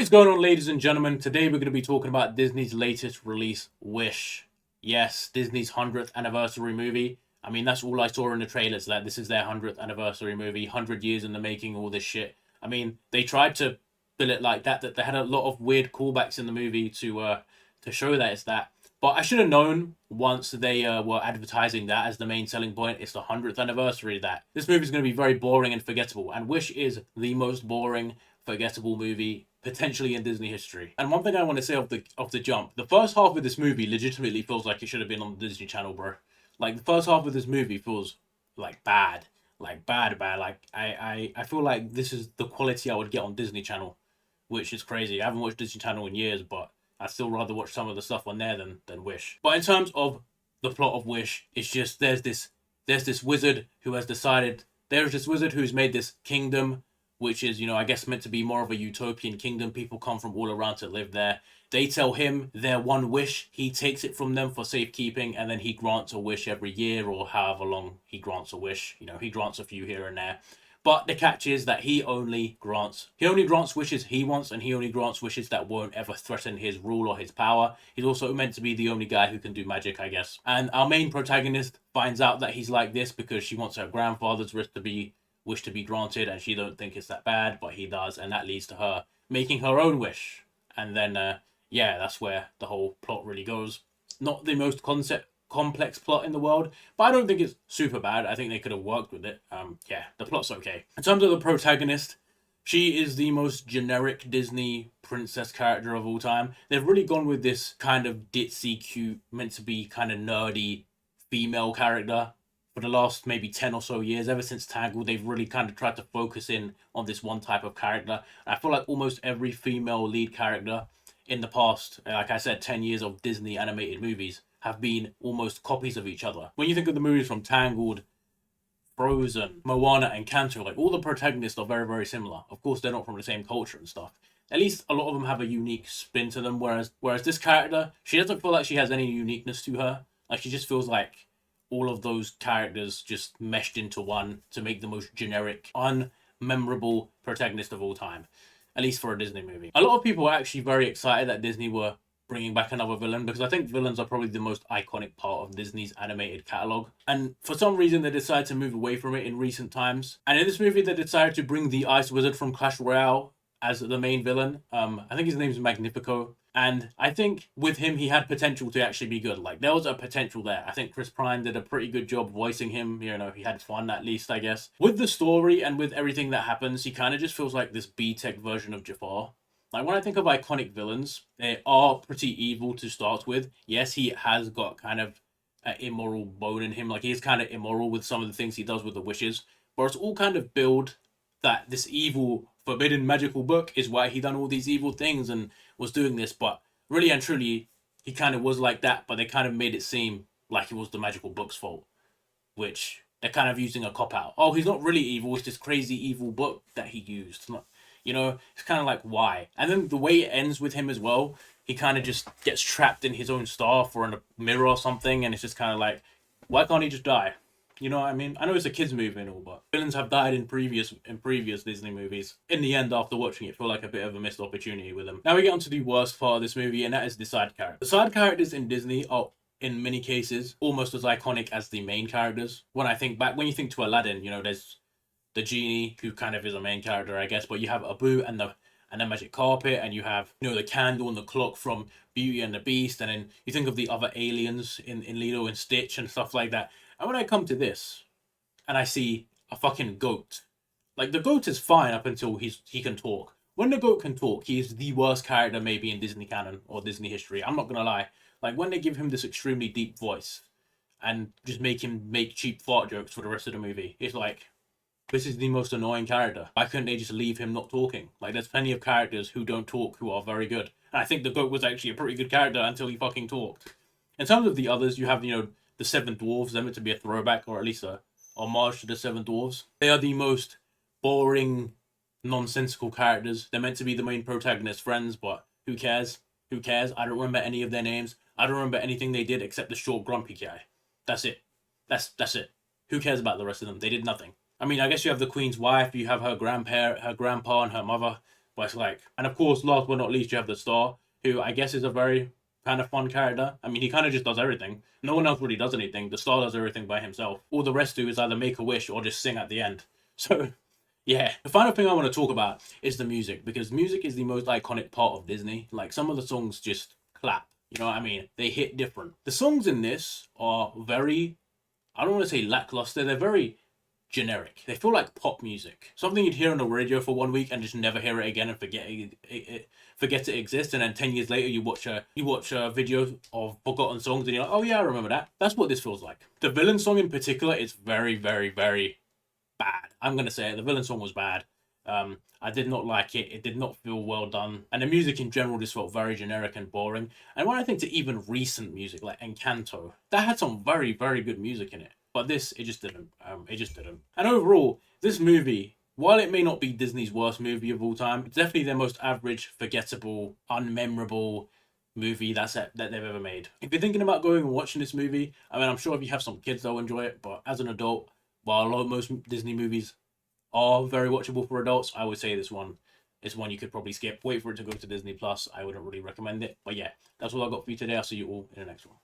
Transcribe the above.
What is going on, ladies and gentlemen? Today we're going to be talking about Disney's latest release, Wish. Yes, Disney's 100th anniversary movie. I mean, that's all I saw in the trailers, that this is their 100th anniversary movie, 100 years in the making, all this shit. I mean, they tried to bill it like that they had a lot of weird callbacks in the movie to show that it's that. But I should have known once they were advertising that as the main selling point. It's the 100th anniversary that this movie is going to be very boring and forgettable. And Wish is the most boring, forgettable movie potentially in Disney history. And one thing I want to say off the jump, the first half of this movie legitimately feels like it should have been on the Disney Channel, bro. Like the first half of this movie feels like bad. Like bad. Like I feel like this is the quality I would get on Disney Channel, which is crazy. I haven't watched Disney Channel in years, but I'd still rather watch some of the stuff on there than Wish. But in terms of the plot of Wish, it's just there's this wizard who has decided there's this wizard who's made this kingdom, which is, I guess meant to be more of a utopian kingdom. People come from all around to live there. They tell him their one wish. He takes it from them for safekeeping, and then he grants a wish every year or however long he grants a wish. He grants a few here and there. But the catch is that he only grants wishes he wants, and he only grants wishes that won't ever threaten his rule or his power. He's also meant to be the only guy who can do magic, I guess. And our main protagonist finds out that he's like this because she wants her grandfather's wish to be granted, and she don't think it's that bad, but he does, and that leads to her making her own wish. And then, that's where the whole plot really goes. Not the most complex plot in the world, but I don't think it's super bad. I think they could have worked with it. The plot's okay. In terms of the protagonist, she is the most generic Disney princess character of all time. They've really gone with this kind of ditzy, cute, meant to be kind of nerdy female character for the last maybe 10 or so years. Ever since Tangled, they've really kind of tried to focus in on this one type of character. I feel like almost every female lead character in the past, like I said, 10 years of Disney animated movies have been almost copies of each other. When you think of the movies from Tangled, Frozen, Moana, and Canto, like all the protagonists are very, very similar. Of course, they're not from the same culture and stuff. At least a lot of them have a unique spin to them, whereas this character, she doesn't feel like she has any uniqueness to her. Like, she just feels like all of those characters just meshed into one to make the most generic, unmemorable protagonist of all time. At least for a Disney movie. A lot of people are actually very excited that Disney were bringing back another villain, because I think villains are probably the most iconic part of Disney's animated catalog. And for some reason, they decided to move away from it in recent times. And in this movie, they decided to bring the Ice Wizard from Clash Royale as the main villain. I think his name's Magnifico. And I think with him, he had potential to actually be good. Like, there was a potential there. I think Chris Pine did a pretty good job voicing him. He had fun, at least, I guess. With the story and with everything that happens, he kind of just feels like this B-Tech version of Jafar. Like, when I think of iconic villains, they are pretty evil to start with. Yes, he has got kind of an immoral bone in him. Like, he is kind of immoral with some of the things he does with the wishes. But it's all kind of built that this evil, forbidden magical book is why he done all these evil things and was doing this. But really and truly, he kind of was like that, but they kind of made it seem like it was the magical book's fault, which they're kind of using a cop-out. Oh, he's not really evil, it's this crazy evil book that he used. It's kind of like, why? And then the way it ends with him as well, he kind of just gets trapped in his own staff or in a mirror or something, and it's just kind of like, why can't he just die? You know what I mean? I know it's a kids' movie and all, but villains have died in previous Disney movies. In the end, after watching it, feel like a bit of a missed opportunity with them. Now we get on to the worst part of this movie, and that is the side characters. The side characters in Disney are, in many cases, almost as iconic as the main characters. When you think to Aladdin, there's the genie, who kind of is a main character, I guess, but you have Abu and the magic carpet, and you have the candle and the clock from Beauty and the Beast, and then you think of the other aliens in Lilo and Stitch and stuff like that. And when I come to this, and I see a fucking goat, like, the goat is fine up until he can talk. When the goat can talk, he is the worst character maybe in Disney canon or Disney history. I'm not gonna lie. Like, when they give him this extremely deep voice and just make him make cheap fart jokes for the rest of the movie, it's like, this is the most annoying character. Why couldn't they just leave him not talking? Like, there's plenty of characters who don't talk who are very good. And I think the goat was actually a pretty good character until he fucking talked. In terms of the others, you have, the Seven Dwarves. They're meant to be a throwback, or at least a homage to the Seven Dwarves. They are the most boring, nonsensical characters. They're meant to be the main protagonist's friends, but who cares? Who cares? I don't remember any of their names. I don't remember anything they did except the short, grumpy guy. That's it. That's it. Who cares about the rest of them? They did nothing. I mean, I guess you have the Queen's wife, you have her grandpa and her mother. But it's like, and of course, last but not least, you have the star, who I guess is a very kind of fun character. I mean, he kind of just does everything. No one else really does anything. The star does everything by himself. All the rest do is either make a wish or just sing at the end. So, yeah. The final thing I want to talk about is the music, because music is the most iconic part of Disney. Like, some of the songs just clap. You know what I mean? They hit different. The songs in this are very, I don't want to say lackluster, they're very generic. They feel like pop music. Something you'd hear on the radio for 1 week and just never hear it again and forget it exists. And then 10 years later, you watch a video of forgotten songs and you're like, oh yeah, I remember that. That's what this feels like. The villain song in particular is very, very, very bad. I'm gonna say it. The villain song was bad. I did not like it. It did not feel well done, and the music in general just felt very generic and boring. And when I think to even recent music like Encanto, that had some very, very good music in it. But this, it just didn't. It just didn't. And overall, this movie, while it may not be Disney's worst movie of all time, it's definitely their most average, forgettable, unmemorable movie that they've ever made. If you're thinking about going and watching this movie, I mean, I'm sure if you have some kids, they'll enjoy it. But as an adult, while most Disney movies are very watchable for adults, I would say this one is one you could probably skip. Wait for it to go to Disney Plus. I wouldn't really recommend it. But yeah, that's all I got for you today. I'll see you all in the next one.